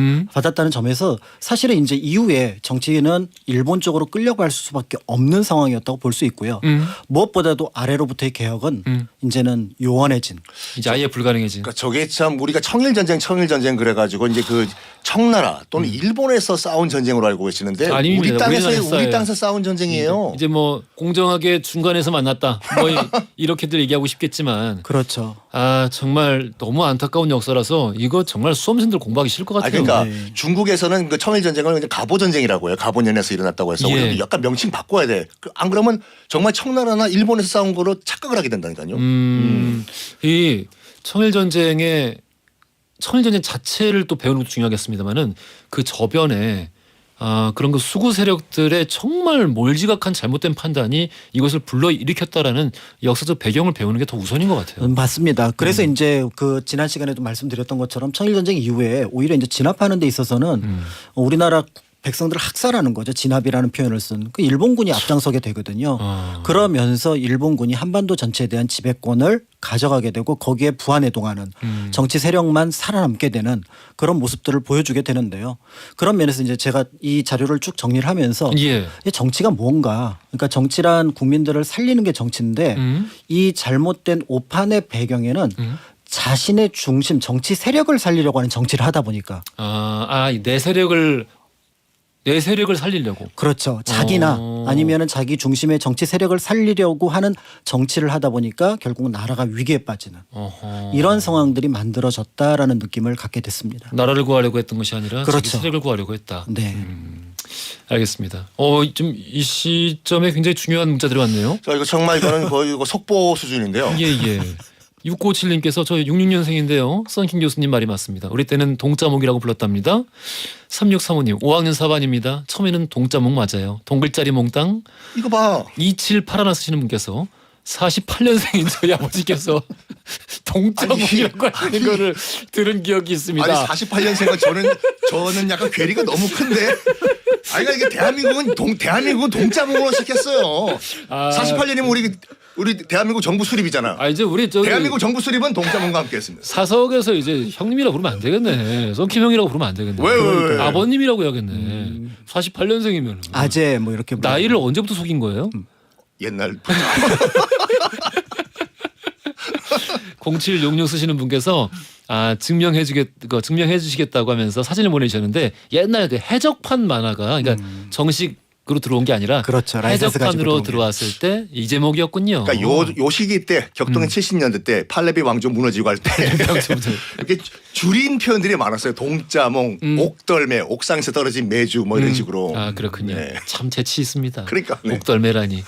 사실은 이제 이후에 정치인은 일본 쪽으로 끌려갈 수밖에 없는 상황이었다고 볼 수 있고요. 무엇보다도 아래로부터의 개혁은 이제는 요원해진. 이제 아예 불가능해진. 그러니까 저게 참 우리가 청일 전쟁 그래가지고 이제 그 청나라 또는 일본에서 싸운 전쟁으로 알고 계시는데 아닙니다. 우리 땅에서 싸운 전쟁이에요. 이제 뭐 공정하게 중간에서 만났다. 뭐 이렇게들 얘기하고 싶겠지만. 그렇죠. 아 정말 너무 안타까운 역사라서 이거 정말 수험생들 공부하기 싫을 것 같아요. 그러니까 네. 중국에서는 그 청일 전쟁을 그냥 가보 전쟁이라고 해요. 가보년에서 일어났다고 해서 예. 우리도 약간 명칭 바꿔야 돼. 안 그러면 정말 청나라나 일본에서 싸운 거로 착각을 하게 된다니까요. 이 청일 전쟁 자체를 또 배우는 것도 중요하겠습니다만은 그 저변에 그런 그 수구 세력들의 정말 몰지각한 잘못된 판단이 이것을 불러일으켰다라는 역사적 배경을 배우는 게 더 우선인 것 같아요. 맞습니다. 그래서 이제 그 지난 시간에도 말씀드렸던 것처럼 청일전쟁 이후에 오히려 이제 진압하는 데 있어서는 우리나라 백성들을 학살하는 거죠. 진압이라는 표현을 쓴 그 일본군이 앞장서게 되거든요. 그러면서 일본군이 한반도 전체에 대한 지배권을 가져가게 되고 거기에 부안해동하는 정치 세력만 살아남게 되는 그런 모습들을 보여주게 되는데요. 그런 면에서 이제 제가 이 자료를 쭉 정리를 하면서 예. 이 정치가 뭔가, 그러니까 정치란 국민들을 살리는 게 정치인데 이 잘못된 오판의 배경에는 자신의 중심, 정치 세력을 살리려고 하는 정치를 하다 보니까 내 세력을 살리려고. 그렇죠. 자기나 아니면은 자기 중심의 정치 세력을 살리려고 하는 정치를 하다 보니까 결국은 나라가 위기에 빠지는 이런 상황들이 만들어졌다라는 느낌을 갖게 됐습니다. 나라를 구하려고 했던 것이 아니라 그렇죠. 자기 세력을 구하려고 했다. 네. 알겠습니다. 좀 이 시점에 굉장히 중요한 문자들이 왔네요. 자, 이거 정말 이거는 거의 이거 속보 수준인데요. 예. 6957님께서 저 66년생인데요. 썬킹 교수님 말이 맞습니다. 우리 때는 동자목이라고 불렀답니다. 3635님 5학년 4반입니다. 처음에는 동자목 맞아요. 동글자리 몽땅. 이거 봐. 2781 쓰시는 분께서 48년생인 저희 아버지께서 동자목이라고 하시는 거를 들은 기억이 있습니다. 아니 48년생은 저는 약간 괴리가 너무 큰데. 아니 그러니까 이게 대한민국은 동자목으로 시작했어요. 48년이면 우리 대한민국 정부 수립이잖아. 이제 우리 저기 대한민국 정부 수립은 동자목과 함께했습니다. 사석에서 이제 형님이라고 부르면 안 되겠네. 썬킴 형이라고 부르면 안 되겠네. 왜? 아버님이라고 해야겠네. 48년생이면 아재 뭐 이렇게 나이를 언제부터 속인 거예요? 옛날 0766 쓰시는 분께서 증명해 주시겠다고 하면서 사진을 보내주셨는데 옛날 그 해적판 만화가 그러니까 정식으로 들어온 게 아니라 그렇죠. 라이센스 가지고 해적판으로 들어온 게. 들어왔을 때 이 제목이었군요. 그러니까 요 시기 때 격동의 70년대 때 팔레비 왕조 무너지고 할 때 이렇게 줄인 표현들이 많았어요. 동자몽, 옥덜매, 옥상에서 떨어진 매주 뭐 이런 식으로. 그렇군요. 네. 참 재치 있습니다. 그러니까, 네. 옥덜매라니.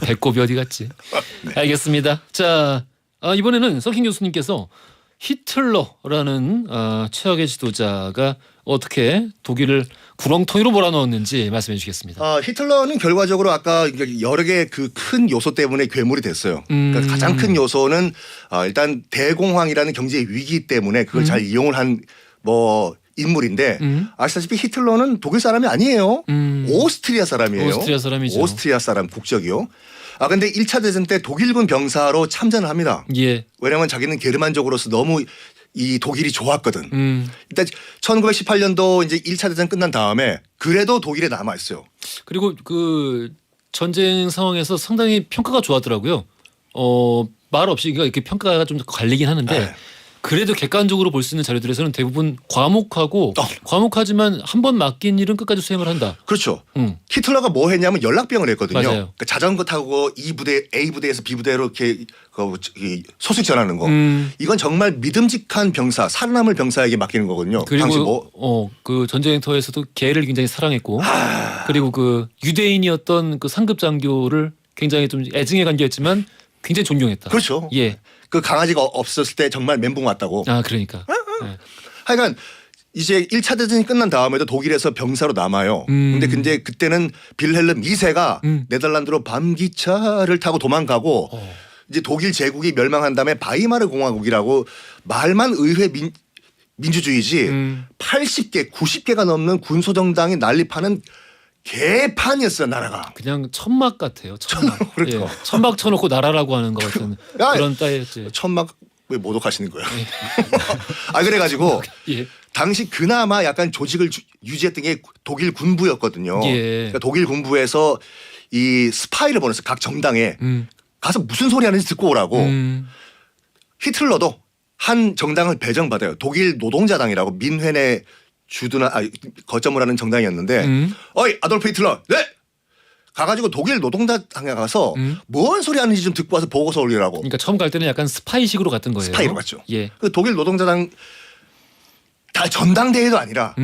배꼽이 어디 갔지? 알겠습니다. 자 이번에는 썬킹 교수님께서 히틀러라는 최악의 지도자가 어떻게 독일을 구렁텅이로 몰아넣었는지 말씀해 주시겠습니다. 히틀러는 결과적으로 아까 여러 개 그 큰 요소 때문에 괴물이 됐어요. 그러니까 가장 큰 요소는 일단 대공황이라는 경제 위기 때문에 그걸 잘 이용을 한 인물인데 아시다시피 히틀러는 독일 사람이 아니에요. 오스트리아 사람이에요. 오스트리아 사람이죠. 오스트리아 사람 국적이요. 근데 1차 대전 때 독일군 병사로 참전을 합니다. 예. 왜냐하면 자기는 게르만족으로서 너무 이 독일이 좋았거든. 일단 1918년도 이제 1차 대전 끝난 다음에 그래도 독일에 남아 있어요. 그리고 그 전쟁 상황에서 상당히 평가가 좋았더라고요. 말 없이 그러니까 이렇게 평가가 좀 갈리긴 하는데 네. 그래도 객관적으로 볼 수 있는 자료들에서는 대부분 과묵하지만 한 번 맡긴 일은 끝까지 수행을 한다. 그렇죠. 히틀러가 뭐 했냐면 연락병을 했거든요. 맞아요. 그러니까 자전거 타고 A 부대에서 B 부대로 이렇게 소식 전하는 거. 이건 정말 믿음직한 병사, 살아남을 병사에게 맡기는 거거든요. 당시 그리고 그 전쟁터에서도 개를 굉장히 사랑했고 그리고 그 유대인이었던 그 상급 장교를 굉장히 좀 애증의 관계였지만 굉장히 존경했다. 그렇죠. 예. 그 강아지가 없었을 때 정말 멘붕 왔다고. 그러니까. 네. 하여간 이제 1차 대전이 끝난 다음에도 독일에서 병사로 남아요. 근데 그때는 빌헬름 2세가 네덜란드로 밤기차를 타고 도망가고 이제 독일 제국이 멸망한 다음에 바이마르 공화국이라고 말만 의회 민주주의지 80개, 90개가 넘는 군소정당이 난립하는 개판이었어요 나라가. 그냥 천막 같아요. 천막. 그렇죠. 예. 천막 쳐놓고 나라라고 하는 것 같은 그런 따위였지. 천막 왜 모독하시는 거예요? 그래가지고 예. 당시 그나마 약간 조직을 유지했던 게 독일 군부였거든요. 예. 그러니까 독일 군부에서 이 스파이를 보냈어요. 각 정당에 가서 무슨 소리 하는지 듣고 오라고. 히틀러도 한 정당을 배정받아요. 독일 노동자당이라고 민헨에 거점을 하는 정당이었는데 어이 아돌프 히틀러 네 가가지고 독일 노동자당에 가서 뭔 소리 하는지 좀 듣고 와서 보고서 올리라고. 그러니까 처음 갈 때는 약간 스파이식으로 갔던 거예요. 스파이로 갔죠. 예. 그 독일 노동자당 다 전당대회도 아니라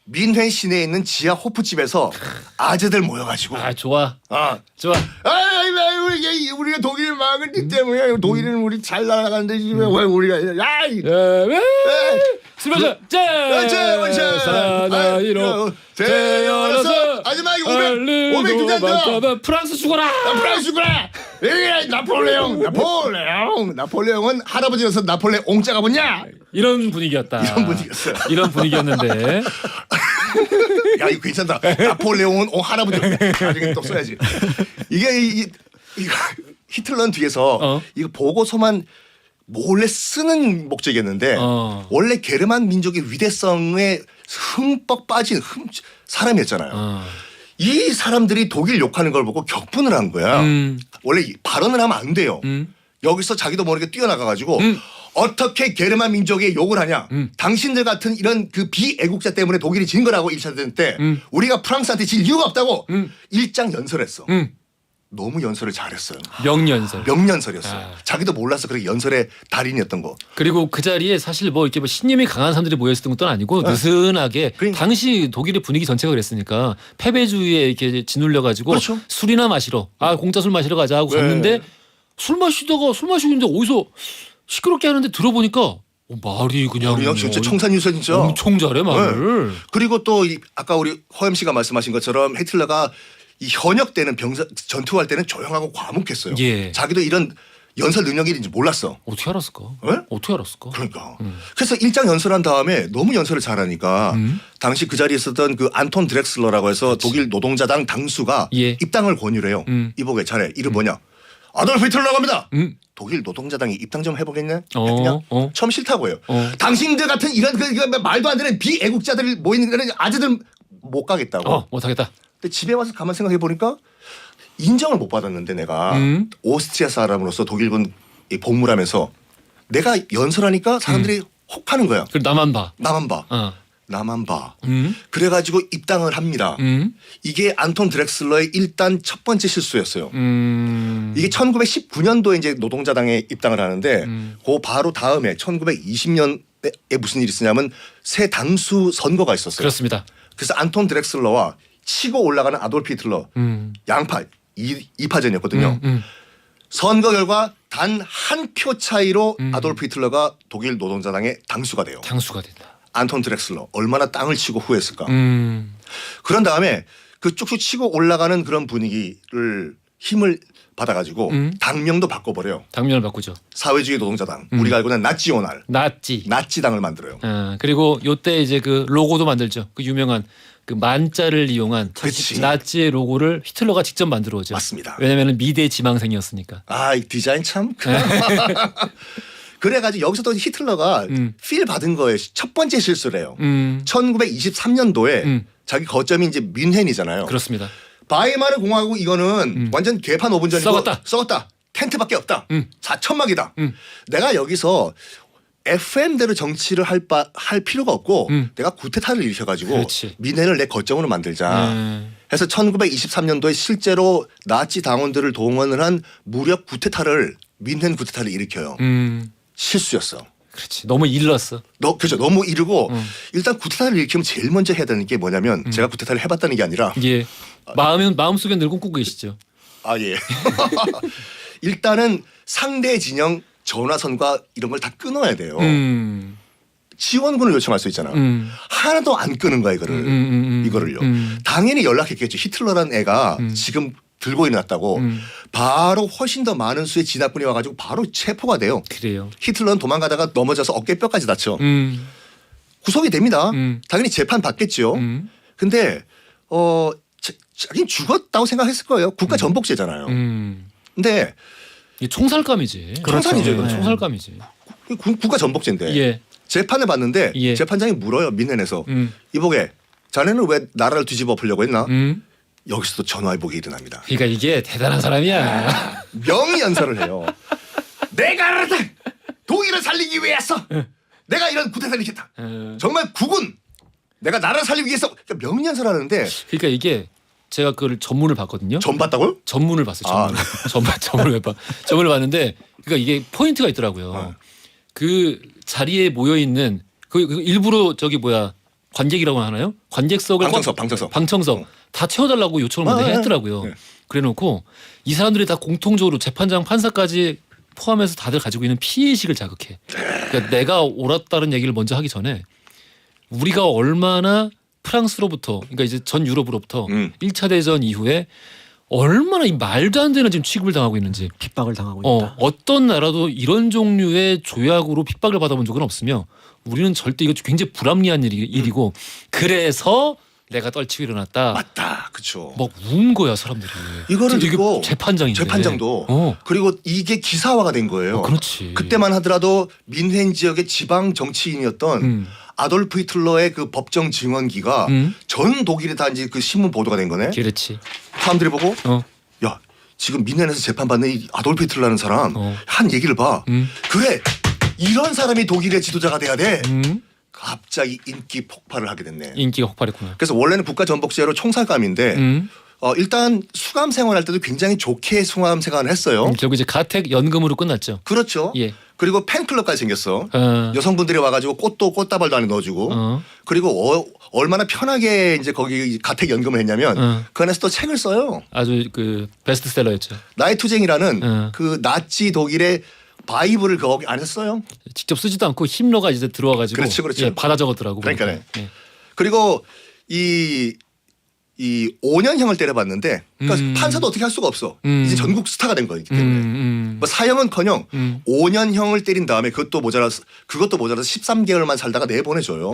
민헨 시내에 있는 지하 호프집에서 아재들 모여가지고 아 좋아. 아 좋아. 우리가 독일 망했기 때문에 독일은 우리 잘 날아가는데 왜 우리가 술 마셔. 짠. 사나이로 태어나서 마지막에 500 주잔다. 프랑스 죽어라. 프랑스 죽어라. 나폴레옹은 할아버지여서 나폴레 옹자가 뭐냐? 이런 분위기였다. 이런 분위기였어요. 이런 분위기였는데. 야 이거 괜찮다. 나폴레옹은 할아버지. 나중에 또 써야지. 이게 이거 히틀러는 뒤에서 이거 보고서만 몰래 쓰는 목적이었는데 원래 게르만 민족의 위대성에 흠뻑 빠진 사람이었잖아요. 이 사람들이 독일 욕하는 걸 보고 격분을 한 거야. 원래 발언을 하면 안 돼요. 여기서 자기도 모르게 뛰어나가가지고 어떻게 게르만 민족의 욕을 하냐. 당신들 같은 이런 그 비애국자 때문에 독일이 진 거라고 1차 대전 때 우리가 프랑스한테 질 이유가 없다고 일장 연설했어. 너무 연설을 잘했어요. 명연설. 명연설이었어요. 자기도 몰라서 그렇게 연설의 달인이었던 거. 그리고 그 자리에 사실 뭐 이렇게 뭐 신념이 강한 사람들이 모였던 것도 아니고 느슨하게 그러니까. 당시 독일의 분위기 전체가 그랬으니까 패배주의에 이렇게 짓눌려 가지고 그렇죠. 술이나 마시러 공짜 술 마시러 가자 하고 갔는데 술 마시고 있는데 어디서 시끄럽게 하는데 들어보니까 말이 그냥 우리가 진짜 청산유서 진짜 엄청 잘해 말을. 그리고 또 아까 우리 허염 씨가 말씀하신 것처럼 히틀러가 이 현역 때는 전투할 때는 조용하고 과묵했어요. 예. 자기도 이런 연설 능력이 있는지 몰랐어. 어떻게 알았을까? 네? 어떻게 알았을까? 그러니까. 그래서 일장 연설한 다음에 너무 연설을 잘하니까 당시 그 자리에 있었던 그 안톤 드렉슬러라고 해서 독일 노동자당 당수가 예. 입당을 권유를 해요. 이보게 잘해. 이름 뭐냐? 아돌프 히틀러라고 합니다. 독일 노동자당이 입당 좀 해보겠냐? 그냥 처음 싫다고 해요. 당신들 같은 이런 그 말도 안 되는 비애국자들 모이는 그런 아재들 못 가겠다고. 못하겠다. 근데 집에 와서 가만 생각해 보니까 인정을 못 받았는데 내가 오스트리아 사람으로서 독일군 복무하면서 내가 연설하니까 사람들이 혹하는 거야. 그리고 나만 봐. 나만 봐. 나만 봐. 음. 그래가지고 입당을 합니다. 이게 안톤 드렉슬러의 일단 첫 번째 실수였어요. 이게 1919년도에 이제 노동자당에 입당을 하는데 그 바로 다음에 1920년에 무슨 일이 있었냐면 새 당수 선거가 있었어요. 그렇습니다. 그래서 안톤 드렉슬러와 치고 올라가는 아돌프 히틀러 양파 2파전이었거든요. 선거 결과 단 한 표 차이로 아돌프 히틀러가 독일 노동자당의 당수가 돼요. 당수가 된다. 안톤 드렉슬러 얼마나 땅을 치고 후회했을까. 그런 다음에 그 쭉쭉 치고 올라가는 그런 분위기를 힘을 받아가지고 당명도 바꿔버려요. 당면을 바꾸죠. 사회주의 노동자당. 우리가 알고 있는 나치오날. 나치. 나치당을 만들어요. 그리고 요때 이제 그 로고도 만들죠. 그 유명한 그 만자를 이용한 그치. 나치의 로고를 히틀러가 직접 만들어 오죠. 맞습니다. 왜냐하면 미대 지망생이었으니까. 아, 이 디자인 참. 그래가지고 여기서 또 히틀러가 필 받은 거에 첫 번째 실수를 해요. 1923년도에 자기 거점이 이제 뮌헨이잖아요. 그렇습니다. 바이마르 공화국 이거는 완전 개판 5분 전이고 썩었다. 텐트밖에 없다. 자천막이다. 내가 여기서 FM대로 정치를 할 필요가 없고 내가 구테타를 일으켜가지고 그렇지. 뮌헨을 내 거점으로 만들자. 해서 1923년도에 실제로 나치 당원들을 동원을 한 무력 구테타를 뮌헨 구테타를 일으켜요. 실수였어. 그렇지. 너무 일렀어. 그렇죠. 너무 이르고 일단 구테타를 일으키면 제일 먼저 해야 되는 게 뭐냐면 제가 구테타를 해봤다는 게 아니라 예. 마음속에 늘 꿈꾸고 계시죠. 아 예. 일단은 상대 진영 전화선과 이런 걸 다 끊어야 돼요. 지원군을 요청할 수 있잖아. 하나도 안 끄는 거야 이거를요. 당연히 연락했겠죠. 히틀러라는 애가 지금 들고 일어났다고 바로 훨씬 더 많은 수의 진압군이 와가지고 바로 체포가 돼요. 그래요. 히틀러는 도망가다가 넘어져서 어깨뼈까지 다쳐. 구속이 됩니다. 당연히 재판 받겠죠. 근데 자기는 죽었다고 생각했을 거예요. 국가 전복제잖아요. 근데 이게 총살감이지. 총살이죠. 이건 총살감이지. 국가 전복제인데 예. 재판을 받는데 예. 재판장이 물어요. 민헨에서 이보게 자네는 왜 나라를 뒤집어 엎으려고 했나? 여기서도 전화위복이 일어납니다. 그러니까 이게 대단한 사람이야. 명연설을 해요. 내가 알았다. 독일 독일을 살리기 위해서 내가 이런 구태타를 일으켰다. 에. 정말 국군 내가 나라를 살리기 위해서 그러니까 명년설 하는데 그러니까 이게 제가 그걸 전문을 봤거든요. 전 봤다고요? 전문을 봤어요. 전문을 봤는데 그러니까 이게 포인트가 있더라고요. 그 자리에 모여 있는 그 일부러 저기 뭐야 관객이라고 하나요? 관객석을 방청석 다 채워달라고 요청을 먼저 했더라고요. 네. 그래놓고 이 사람들이 다 공통적으로 재판장 판사까지 포함해서 다들 가지고 있는 피해의식을 자극해. 그러니까 내가 옳았다는 얘기를 먼저 하기 전에 우리가 얼마나 프랑스로부터 그러니까 이제 전 유럽으로부터 1차 대전 이후에 얼마나 이 말도 안 되는 지금 취급을 당하고 있는지 핍박을 당하고 있다. 어떤 나라도 이런 종류의 조약으로 핍박을 받아본 적은 없으며 우리는 절대 이거 굉장히 불합리한 일이고 그래서 내가 떨치고 일어났다. 맞다, 그렇죠. 막 운 거야 사람들이. 이거를 이게 듣고 재판장인데. 재판장도 그리고 이게 기사화가 된 거예요. 그렇지. 그때만 하더라도 민헨 지역의 지방 정치인이었던 아돌프 히틀러의 그 법정 증언기가 전 독일에 다 이제 그 신문 보도가 된 거네. 그렇지. 사람들이 보고 야 지금 민헨에서 재판받는 이 아돌프 히틀러라는 사람 한 얘기를 봐. 그래 이런 사람이 독일의 지도자가 돼야 돼. 갑자기 인기 폭발을 하게 됐네. 인기가 폭발했구나. 그래서 원래는 국가전복제로 총살감인데 일단 수감 생활할 때도 굉장히 좋게 수감 생활을 했어요. 결국 이제 가택 연금으로 끝났죠. 그렇죠. 예. 그리고 팬클럽까지 생겼어. 여성분들이 와가지고 꽃다발도 안에 넣어주고. 그리고 얼마나 편하게 이제 거기 가택 연금을 했냐면 그 안에서 또 책을 써요. 아주 그 베스트셀러였죠. 나의 투쟁이라는 그 나치 독일의 바이블을 거기 안에서 써요. 직접 쓰지도 않고 힘러가 이제 들어와가지고 그렇죠. 예, 받아 적었더라고. 그러니까요. 예. 그리고 이 5년형을 때려봤는데 그러니까 판사도 어떻게 할 수가 없어. 이제 전국 스타가 된 거기 때문에 뭐 사형은커녕 5년형을 때린 다음에 그것도 모자라서 13개월만 살다가 내보내줘요.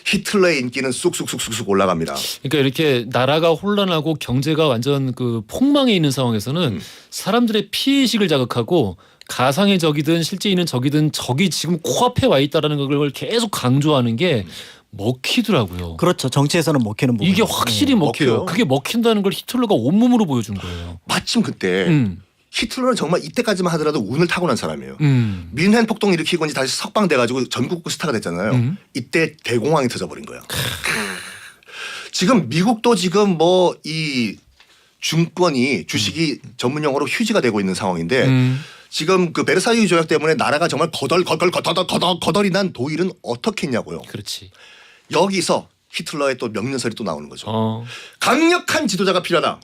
히틀러의 인기는 쑥쑥 올라갑니다. 그러니까 이렇게 나라가 혼란하고 경제가 완전 그 폭망해 있는 상황에서는 사람들의 피해의식을 자극하고 가상의 적이든 실제 있는 적이든 적이 지금 코앞에 와 있다라는 걸 계속 강조하는 게 먹히더라고요. 그렇죠. 정치에서는 먹히는 부분. 이게 확실히 먹혀요. 먹혀요. 그게 먹힌다는 걸 히틀러가 온몸으로 보여준 거예요. 마침 그때 히틀러는 정말 이때까지만 하더라도 운을 타고난 사람이에요. 민헨 폭동 일으키고 이제 다시 석방돼가지고 전국구 스타가 됐잖아요. 이때 대공황이 터져버린 거예요. 지금 미국도 지금 뭐 이 중권이 주식이 전문 용어로 휴지가 되고 있는 상황인데 지금 그 베르사유 조약 때문에 나라가 정말 거덜이 난 독일은 어떻게 했냐고요. 그렇지. 여기서 히틀러의 또 명령설이 또 나오는 거죠. 강력한 지도자가 필요하다.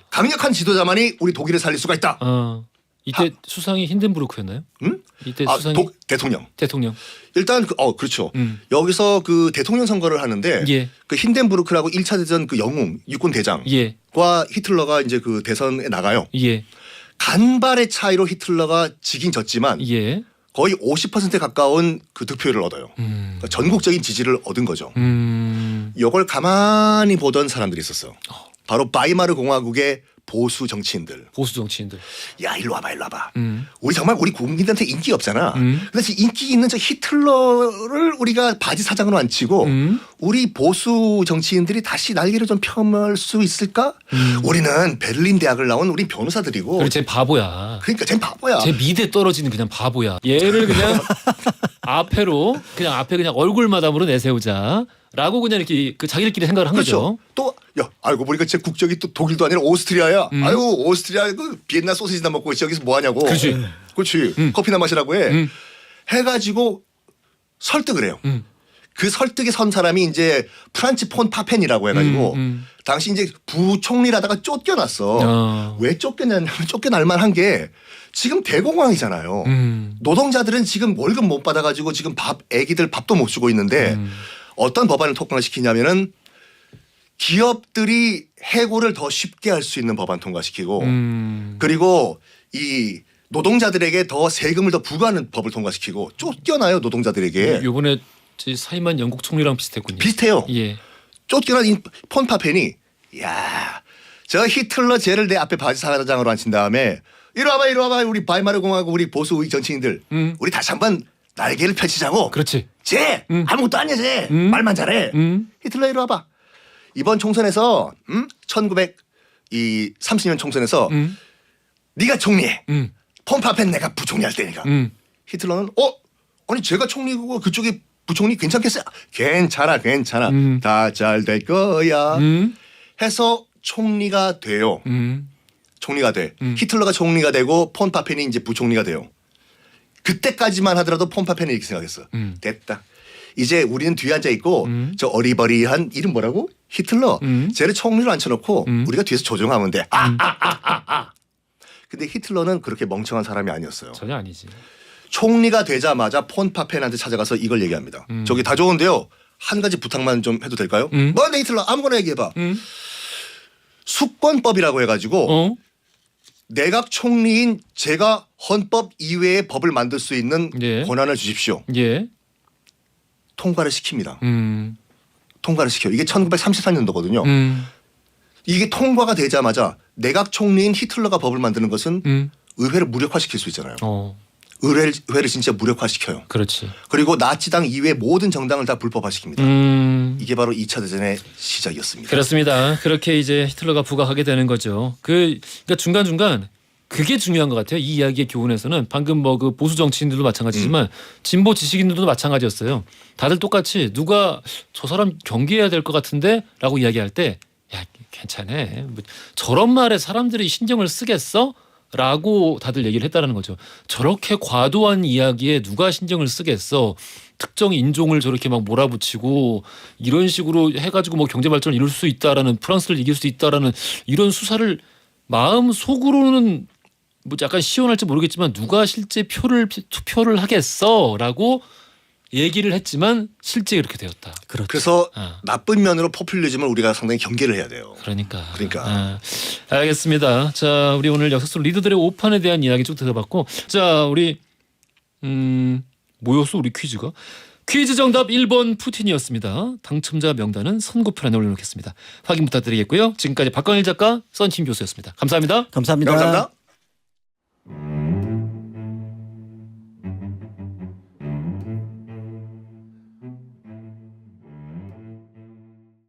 강력한 지도자만이 우리 독일을 살릴 수가 있다. 이때 수상이 힌덴부르크였나요? 응? 이때 수상이 대통령. 일단 그렇죠. 여기서 그 대통령 선거를 하는데 예. 그 힌덴부르크라고 1차 대전 그 영웅 육군 대장과 예. 히틀러가 이제 그 대선에 나가요. 예. 간발의 차이로 히틀러가 지긴 졌지만 예. 거의 50%에 가까운 그 득표율을 얻어요. 그러니까 전국적인 지지를 얻은 거죠. 이걸 가만히 보던 사람들이 있었어요. 바로 바이마르 공화국의 보수 정치인들. 야 일로 와봐. 우리 정말 우리 국민들한테 인기 없잖아. 근데 지금 인기 있는 저 히틀러를 우리가 바지 사장으로 앉히고 우리 보수 정치인들이 다시 날개를 좀 펴물 수 있을까? 우리는 베를린 대학을 나온 우리 변호사들이고. 그리고 쟤 바보야. 그러니까 쟤 바보야. 쟤 미대 떨어지는 그냥 바보야. 얘를 그냥 앞에 그냥 얼굴마담으로 내세우자. 라고 그냥 이렇게 그 자기들끼리 생각을 한 그렇죠. 거죠. 또 야 알고 보니까 제 국적이 또 독일도 아니라 오스트리아야. 아유 오스트리아 그 비엔나 소시지나 먹고 저기서 뭐 하냐고. 그렇지. 커피나 마시라고 해. 해가지고 설득을 해요. 그 설득에 선 사람이 이제 프란츠 폰 파펜이라고 해가지고 당시 이제 부총리라다가 쫓겨났어. 왜 쫓겨났냐면 쫓겨날 만한 게 지금 대공황이잖아요. 노동자들은 지금 월급 못 받아가지고 지금 애기들 밥도 못 주고 있는데 어떤 법안을 통과시키냐면은 기업들이 해고를 더 쉽게 할 수 있는 법안 통과시키고 그리고 이 노동자들에게 더 세금을 더 부과하는 법을 통과시키고 쫓겨나요 노동자들에게. 이번에 사임한 영국 총리랑 비슷했군요. 비슷해요. 예. 쫓겨난 이 폰파펜이 야, 저 히틀러 쟤를 내 앞에 바지 사장으로 앉힌 다음에 이리 와봐 우리 바이마르 공화국 우리 보수 우익 정치인들 우리 다시 한번 날개를 펼치자고. 그렇지. 쟤 아무것도 아니야 쟤 말만 잘해. 히틀러 이리 와봐. 이번 총선에서 1930년 총선에서 네가 총리해. 폰파펜 내가 부총리 할 테니까 히틀러는 아니 제가 총리고 그쪽이 부총리 괜찮겠어요? 괜찮아. 다 잘 될 거야. 해서 총리가 돼요. 총리가 돼. 히틀러가 총리가 되고 폰 파펜이 이제 부총리가 돼요. 그때까지만 하더라도 폰 파펜이 이렇게 생각했어. 됐다. 이제 우리는 뒤에 앉아 있고 저 어리버리한 이름 뭐라고? 히틀러. 쟤를 총리로 앉혀놓고 우리가 뒤에서 조종하면 돼. 근데 히틀러는 그렇게 멍청한 사람이 아니었어요. 전혀 아니지. 총리가 되자마자 폰 파펜한테 찾아가서 이걸 얘기합니다. 저기 다 좋은데요. 한 가지 부탁만 좀 해도 될까요? 뭔데 히틀러 아무거나 얘기해봐. 수권법이라고 해가지고 내각 총리인 제가 헌법 이외의 법을 만들 수 있는 예. 권한을 주십시오. 예. 통과를 시킵니다. 통과를 시켜요. 이게 1934년도거든요. 이게 통과가 되자마자 내각 총리인 히틀러가 법을 만드는 것은 의회를 무력화시킬 수 있잖아요. 의회를 진짜 무력화시켜요. 그렇지. 그리고 나치당 이외 모든 정당을 다 불법화시킵니다. 이게 바로 2차 대전의 시작이었습니다. 그렇습니다. 그렇게 이제 히틀러가 부각하게 되는 거죠. 그러니까 중간중간 그게 중요한 것 같아요. 이 이야기의 교훈에서는 방금 뭐 그 보수 정치인들도 마찬가지지만 진보 지식인들도 마찬가지였어요. 다들 똑같이 누가 저 사람 경계해야 될 것 같은데라고 이야기할 때 야 괜찮아. 뭐 저런 말에 사람들이 신경을 쓰겠어? 라고 다들 얘기를 했다는 거죠. 저렇게 과도한 이야기에 누가 신경을 쓰겠어. 특정 인종을 저렇게 막 몰아붙이고 이런 식으로 해가지고 뭐 경제 발전을 이룰 수 있다라는 프랑스를 이길 수 있다라는 이런 수사를 마음 속으로는 뭐 약간 시원할지 모르겠지만 누가 실제 투표를 하겠어라고 얘기를 했지만 실제 그렇게 되었다. 그렇죠. 그래서 나쁜 면으로 포퓰리즘을 우리가 상당히 경계를 해야 돼요. 그러니까. 알겠습니다. 자, 우리 오늘 역사 속 리더들의 오판에 대한 이야기 쭉 들어봤고, 자, 우리 뭐였어 우리 퀴즈가? 퀴즈 정답 1번 푸틴이었습니다. 당첨자 명단은 선고편에 올려놓겠습니다. 확인 부탁드리겠고요. 지금까지 박광일 작가, 썬킴 교수였습니다. 감사합니다. 감사합니다. 감사합니다.